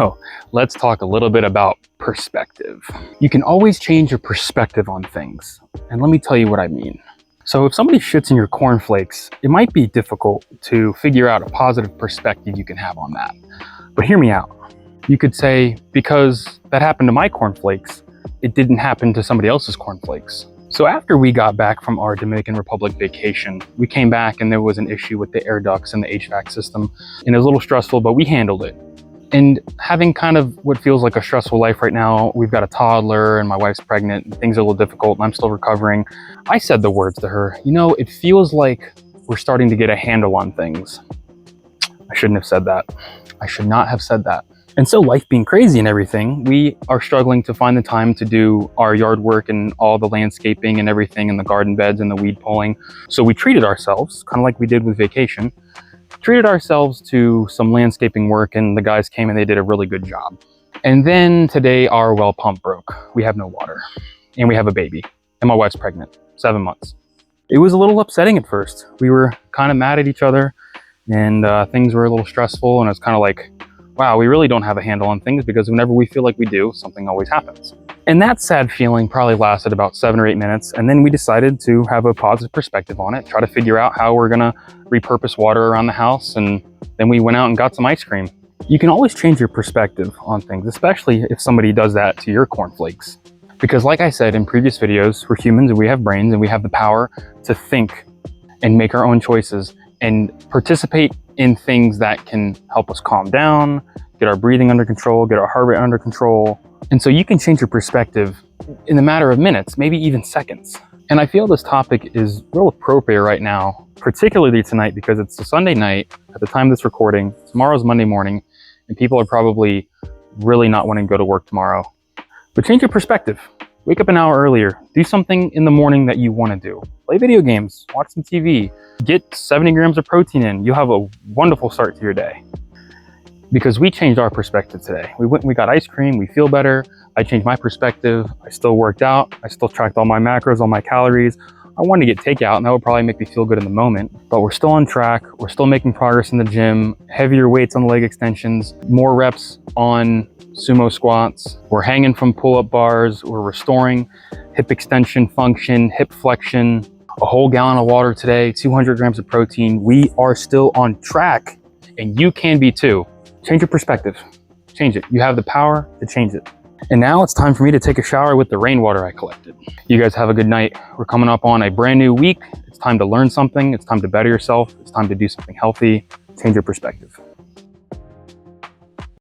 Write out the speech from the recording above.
So let's talk a little bit about perspective. You can always change your perspective on things. And let me tell you what I mean. So if somebody shits in your cornflakes, it might be difficult to figure out a positive perspective you can have on that. But hear me out. You could say, because that happened to my cornflakes, it didn't happen to somebody else's cornflakes. So after we got back from our Dominican Republic vacation, we came back and there was an issue with the air ducts and the HVAC system. And it was a little stressful, but we handled it. And having kind of what feels like a stressful life right now, we've got a toddler and my wife's pregnant and things are a little difficult and I'm still recovering. I said the words to her, you know, it feels like we're starting to get a handle on things. I shouldn't have said that. I should not have said that. And so life being crazy and everything, we are struggling to find the time to do our yard work and all the landscaping and everything and the garden beds and the weed pulling. So we treated ourselves, kind of like we did with vacation, treated ourselves to some landscaping work, and the guys came and they did a really good job. And then today our well pump broke. We have no water and we have a baby and my wife's pregnant, 7 months. It was a little upsetting at first. We were kind of mad at each other and things were a little stressful, and it's kind of like, wow, we really don't have a handle on things, because whenever we feel like we do, something always happens. And that sad feeling probably lasted about 7 or 8 minutes. And then we decided to have a positive perspective on it, try to figure out how we're gonna repurpose water around the house. And then we went out and got some ice cream. You can always change your perspective on things, especially if somebody does that to your cornflakes. Because like I said in previous videos, we're humans and we have brains and we have the power to think and make our own choices and participate in things that can help us calm down, get our breathing under control, get our heart rate under control. And so you can change your perspective in a matter of minutes, maybe even seconds. And I feel this topic is real appropriate right now, particularly tonight, because it's a Sunday night at the time of this recording. Tomorrow's Monday morning, and people are probably really not wanting to go to work tomorrow. But change your perspective. Wake up an hour earlier. Do something in the morning that you want to do. Play video games, watch some TV, get 70 grams of protein in. You'll have a wonderful start to your day. Because we changed our perspective today. We went and we got ice cream, we feel better. I changed my perspective. I still worked out. I still tracked all my macros, all my calories. I wanted to get takeout and that would probably make me feel good in the moment, but we're still on track. We're still making progress in the gym, heavier weights on leg extensions, more reps on sumo squats. We're hanging from pull-up bars. We're restoring hip extension function, hip flexion, a whole gallon of water today, 200 grams of protein. We are still on track, and you can be too. Change your perspective, change it. You have the power to change it. And now it's time for me to take a shower with the rainwater I collected. You guys have a good night. We're coming up on a brand new week. It's time to learn something. It's time to better yourself. It's time to do something healthy. Change your perspective.